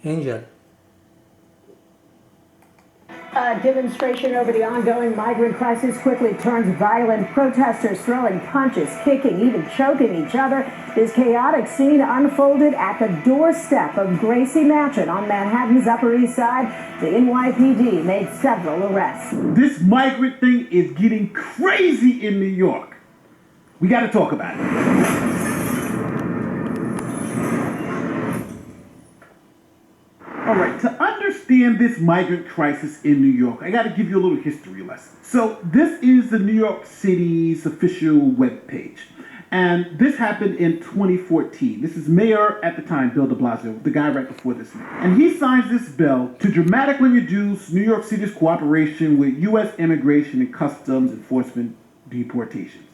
Angel. A demonstration over the ongoing migrant crisis quickly turns violent. Protesters throwing punches, kicking, even choking each other. This chaotic scene unfolded at the doorstep of Gracie Mansion on Manhattan's Upper East Side. The NYPD made several arrests. This migrant thing is getting crazy in New York. We got to talk about it. All right, to understand this migrant crisis in New York, I got to give you a little history lesson. So this is the New York City's official webpage. And this happened in 2014. This is Mayor at the time, Bill de Blasio, the guy right before this man. And he signs this bill to dramatically reduce New York City's cooperation with U.S. Immigration and Customs Enforcement deportations.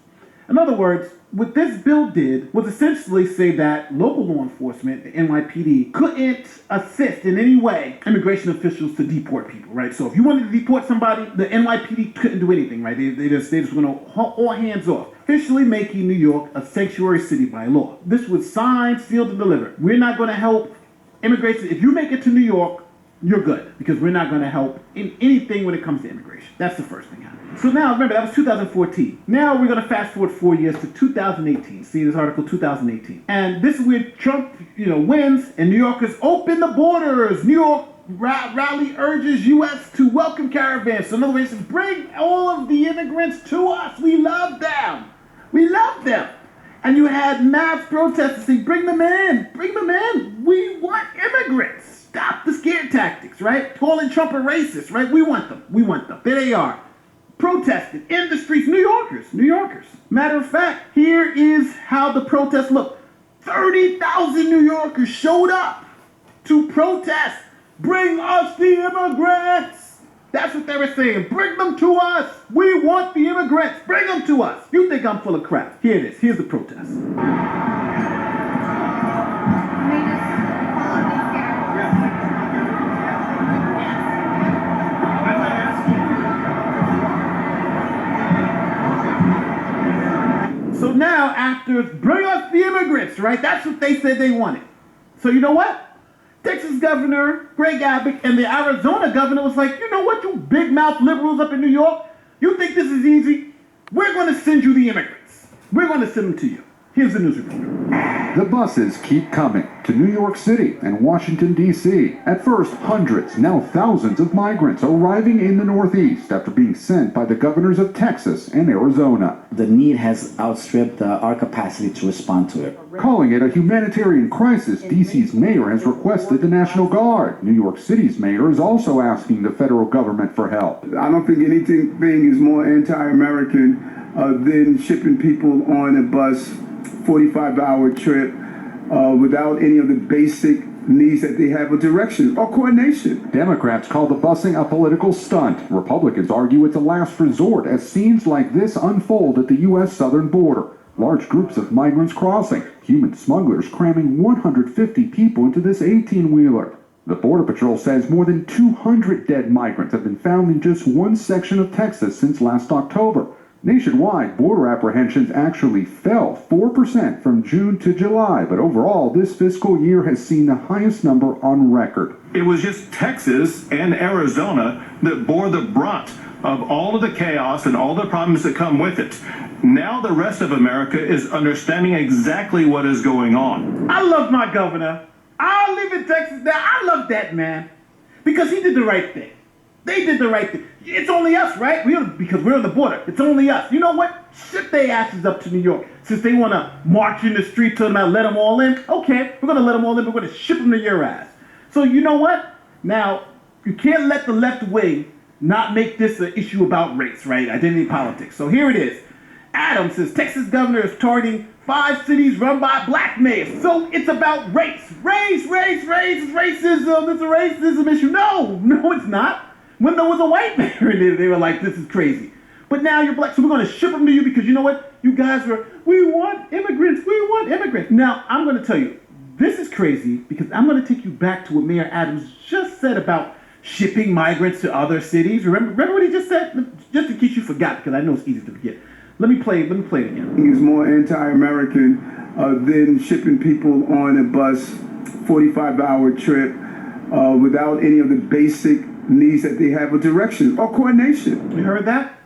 In other words, what this bill did was essentially say that local law enforcement, the NYPD, couldn't assist in any way immigration officials to deport people, right? So if you wanted to deport somebody, the NYPD couldn't do anything, right? They just went all hands off, officially making New York a sanctuary city by law. This was signed, sealed, and delivered. We're not going to help immigration. If you make it to New York, you're good, because we're not going to help in anything when it comes to immigration. That's the first thing. So now, remember, that was 2014. Now we're going to fast forward 4 years to 2018. See this article, 2018. And this is where Trump, wins, and New Yorkers open the borders. New York rally urges U.S. to welcome caravans. So in other words, bring all of the immigrants to us. We love them. We love them. And you had mass protests saying, bring them in. Bring them in. We want immigrants. Stop the scare tactics, right? Calling Trump a racist, right? We want them. We want them. There they are. Protested in the streets. New Yorkers. Matter of fact, here is how the protests look. 30,000 New Yorkers showed up to protest. Bring us the immigrants. That's what they were saying. Bring them to us. We want the immigrants. Bring them to us. You think I'm full of crap. Here it is. Here's the protest. So now, after bring us the immigrants, right? That's what they said they wanted. So you know what? Texas Governor Greg Abbott and the Arizona governor was like, you know what, you big mouth liberals up in New York? You think this is easy? We're going to send you the immigrants. We're going to send them to you. Here's the news report. The buses keep coming to New York City and Washington, D.C. At first, hundreds, now thousands of migrants arriving in the Northeast after being sent by the governors of Texas and Arizona. The need has outstripped our capacity to respond to it. Calling it a humanitarian crisis, D.C.'s mayor has requested the National Guard. New York City's mayor is also asking the federal government for help. I don't think anything is more anti-American than shipping people on a bus, 45-hour trip, without any of the basic needs that they have of direction or coordination. Democrats call the busing a political stunt. Republicans argue it's a last resort as scenes like this unfold at the U.S. southern border. Large groups of migrants crossing, human smugglers cramming 150 people into this 18-wheeler. The Border Patrol says more than 200 dead migrants have been found in just one section of Texas since last October. Nationwide, border apprehensions actually fell 4% from June to July, but overall, this fiscal year has seen the highest number on record. It was just Texas and Arizona that bore the brunt of all of the chaos and all the problems that come with it. Now the rest of America is understanding exactly what is going on. I love my governor. I live in Texas now. I love that man because he did the right thing. They did the right thing. It's only us, right? Because we're on the border. It's only us. You know what? Ship their asses up to New York. Since they want to march in the street, tell them to let them all in. Okay, we're going to let them all in, but we're going to ship them to your ass. So you know what? Now, you can't let the left wing not make this an issue about race, right? Identity politics. So here it is. Adams says Texas governor is targeting 5 cities run by black mayors. So it's about race. Race, it's racism. It's a racism issue. No, it's not. When there was a white mayor in there, they were like, this is crazy. But now you're black, so we're going to ship them to you because you know what? You guys we want immigrants. Now, I'm going to tell you, this is crazy because I'm going to take you back to what Mayor Adams just said about shipping migrants to other cities. Remember what he just said? Just in case you forgot, because I know it's easy to forget. Let me play it again. He's more anti-American than shipping people on a bus, 45-hour trip, without any of the basic needs that they have of direction or coordination. You heard that?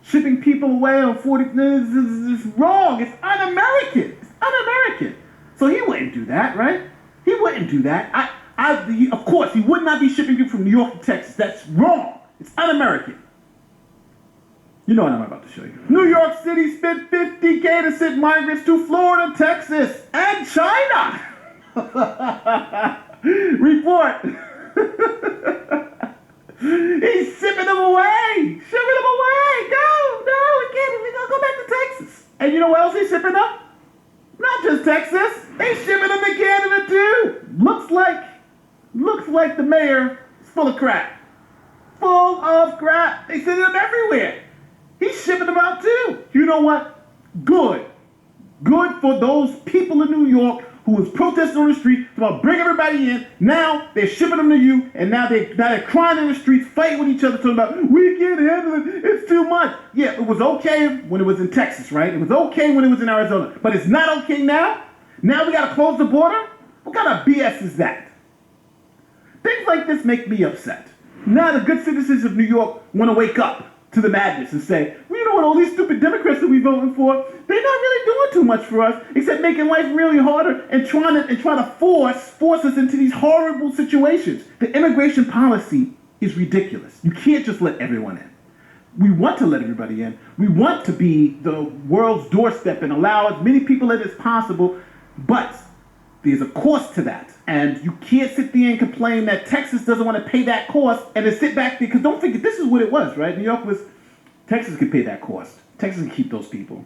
Shipping people away on 40 is wrong. It's un-American. It's un-American. So he wouldn't do that, right? He wouldn't do that. Of course, he would not be shipping people from New York to Texas. That's wrong. It's un-American. You know what I'm about to show you. New York City spent $50K to send migrants to Florida, Texas, and China. Report. He's shipping them away. Shipping them away. No, we can't. We're going to go back to Texas. And you know what else he's shipping them? Not just Texas. They shipping them to Canada too. Looks like the mayor is full of crap. Full of crap. They send them everywhere. He's shipping them out too. You know what? Good. Good for those people in New York who was protesting on the street about bring everybody in. Now they're shipping them to you, and now they're crying in the streets, fighting with each other, talking about we can't handle it. It's too much. Yeah, it was okay when it was in Texas, right? It was okay when it was in Arizona, but it's not okay now. Now we gotta close the border. What kind of BS is that? Things like this make me upset. Now the good citizens of New York want to wake up to the madness and say, well, you know what, all these stupid Democrats that we voting for, they're not really doing too much for us, except making life really harder and trying to force us into these horrible situations. The immigration policy is ridiculous. You can't just let everyone in. We want to let everybody in. We want to be the world's doorstep and allow as many people as possible, but there's a cost to that. And you can't sit there and complain that Texas doesn't want to pay that cost and then sit back there, because don't forget, this is what it was, right? New York was, Texas could pay that cost. Texas can keep those people.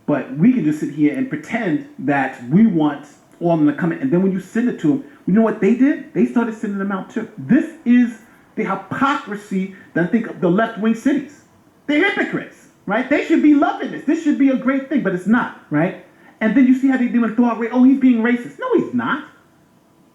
But we can just sit here and pretend that we want all of them to come in. And then when you send it to them, you know what they did? They started sending them out too. This is the hypocrisy that I think of the left-wing cities. They're hypocrites, right? They should be loving this. This should be a great thing, but it's not, right? And then you see how they do and thought, oh, he's being racist. No, he's not.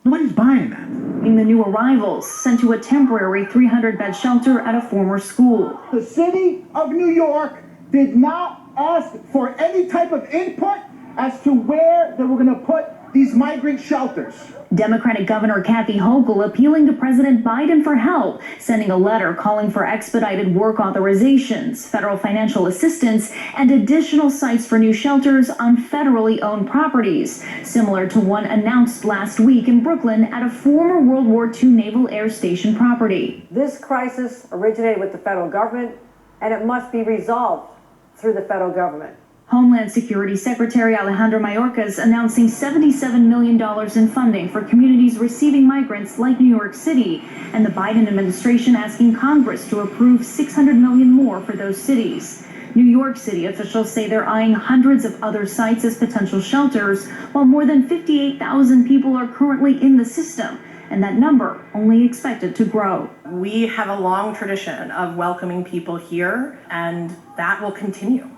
Nobody's buying that. In the new arrivals sent to a temporary 300-bed shelter at a former school. The city of New York did not ask for any type of input as to where they were going to put these migrant shelters. Democratic Governor Kathy Hochul appealing to President Biden for help, sending a letter calling for expedited work authorizations, federal financial assistance, and additional sites for new shelters on federally owned properties, similar to one announced last week in Brooklyn at a former World War II Naval Air Station property. This crisis originated with the federal government, and it must be resolved through the federal government. Homeland Security Secretary Alejandro Mayorkas announcing $77 million in funding for communities receiving migrants like New York City, and the Biden administration asking Congress to approve $600 million more for those cities. New York City officials say they're eyeing hundreds of other sites as potential shelters, while more than 58,000 people are currently in the system, and that number only expected to grow. We have a long tradition of welcoming people here, and that will continue.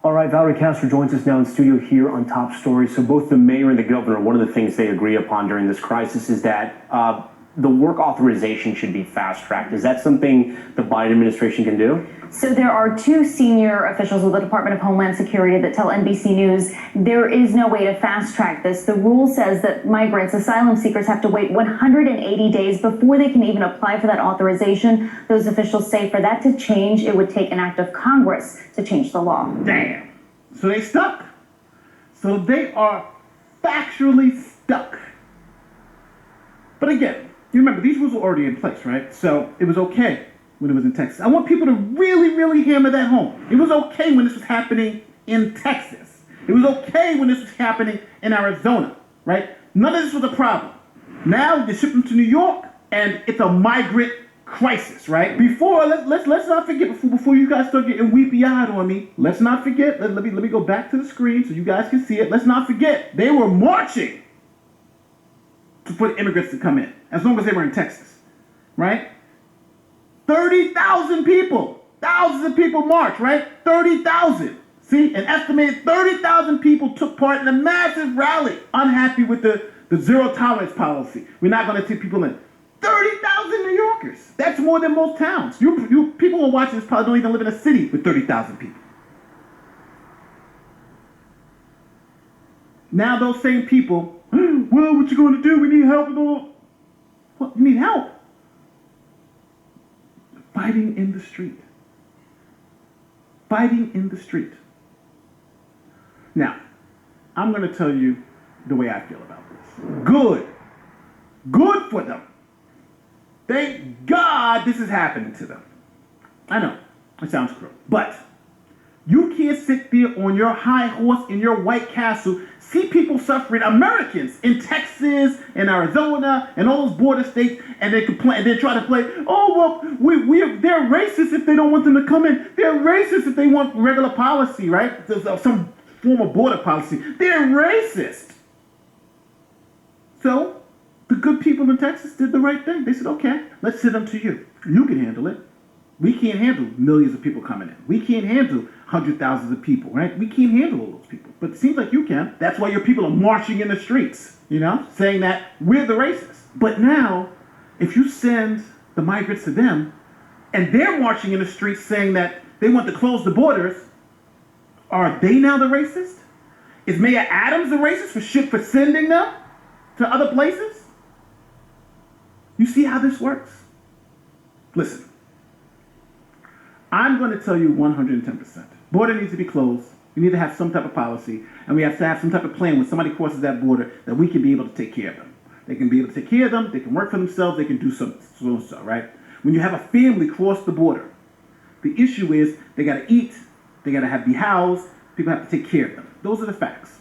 All right, Valerie Castro joins us now in studio here on Top Story. So both the mayor and the governor, one of the things they agree upon during this crisis is that the work authorization should be fast-tracked. Is that something the Biden administration can do? So there are two senior officials with the Department of Homeland Security that tell NBC News there is no way to fast-track this. The rule says that migrants, asylum seekers, have to wait 180 days before they can even apply for that authorization. Those officials say for that to change, it would take an act of Congress to change the law. Damn. So they stuck. So they are factually stuck. But again, you remember, these rules were already in place, right? So it was okay when it was in Texas. I want people to really, really hammer that home. It was okay when this was happening in Texas. It was okay when this was happening in Arizona, right? None of this was a problem. Now they ship them to New York, and it's a migrant crisis, right? Before, let's not forget, before you guys start getting weepy-eyed on me, let's not forget, let me go back to the screen so you guys can see it. Let's not forget, they were marching for immigrants to come in, as long as they were in Texas, right? 30,000 people, thousands of people marched, right? 30,000. See, an estimated 30,000 people took part in a massive rally, unhappy with the zero tolerance policy. We're not going to take people in. 30,000 New Yorkers. That's more than most towns. You people who are watching this probably don't even live in a city with 30,000 people. Now those same people, well, what you going to do? We need help and all. Well, you need help. Fighting in the street. Fighting in the street. Now, I'm going to tell you the way I feel about this. Good. Good for them. Thank God this is happening to them. I know, it sounds cruel, but you can't sit there on your high horse in your White Castle, see people suffering, Americans in Texas and Arizona and all those border states, and they complain and they try to play, oh well, they're racist if they don't want them to come in. They're racist if they want regular policy, right? Some form of border policy. They're racist. So the good people in Texas did the right thing. They said, okay, let's send them to you. You can handle it. We can't handle millions of people coming in. We can't handle hundreds of thousands of people, right? We can't handle all those people. But it seems like you can. That's why your people are marching in the streets, saying that we're the racists. But now, if you send the migrants to them, and they're marching in the streets saying that they want to close the borders, are they now the racist? Is Mayor Adams the racist for sending them to other places? You see how this works? Listen. I'm going to tell you 110%. Border needs to be closed. We need to have some type of policy, and we have to have some type of plan when somebody crosses that border that we can be able to take care of them. They can be able to take care of them. They can work for themselves. They can do so, right? When you have a family cross the border, the issue is they got to eat. They got to be housed. People have to take care of them. Those are the facts.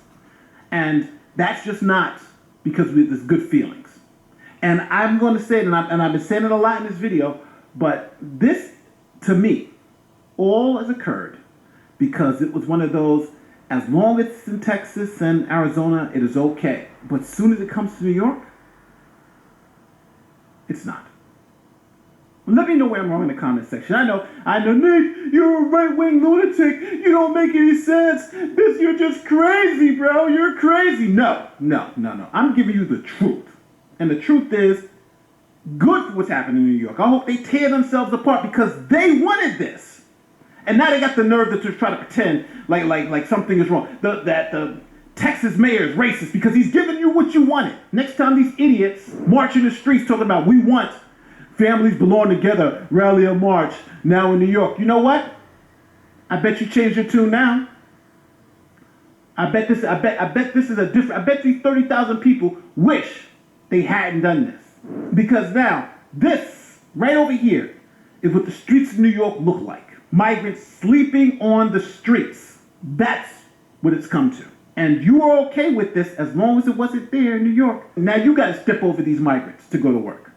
And that's just not because there's good feelings. And I'm going to say it, and I've been saying it a lot in this video, but this, to me, all has occurred because it was one of those, as long as it's in Texas and Arizona, it is okay. But as soon as it comes to New York, it's not. Let me know where I'm wrong in the comment section. I know, Nick, you're a right-wing lunatic. You don't make any sense. You're just crazy, bro. You're crazy. No. I'm giving you the truth. And the truth is, good for what's happening in New York. I hope they tear themselves apart because they wanted this. And now they got the nerve to try to pretend like something is wrong. That the Texas mayor is racist because he's giving you what you wanted. Next time these idiots march in the streets talking about we want families belong together, rally or march, now in New York. You know what? I bet you changed your tune now. I bet this is a different. I bet these 30,000 people wish they hadn't done this. Because now, this, right over here, is what the streets of New York look like. Migrants sleeping on the streets. That's what it's come to. And you are okay with this as long as it wasn't there in New York. Now you got to step over these migrants to go to work.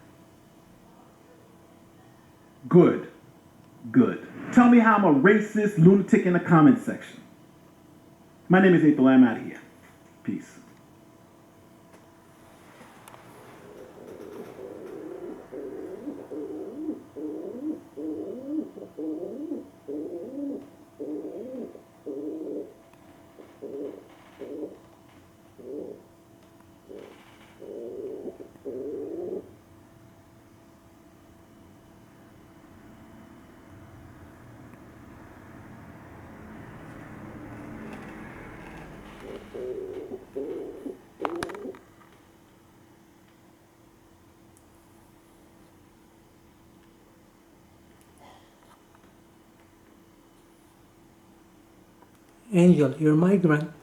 Good. Tell me how I'm a racist lunatic in the comment section. My name is April. I'm out of here. Peace. Angel, you're a migrant.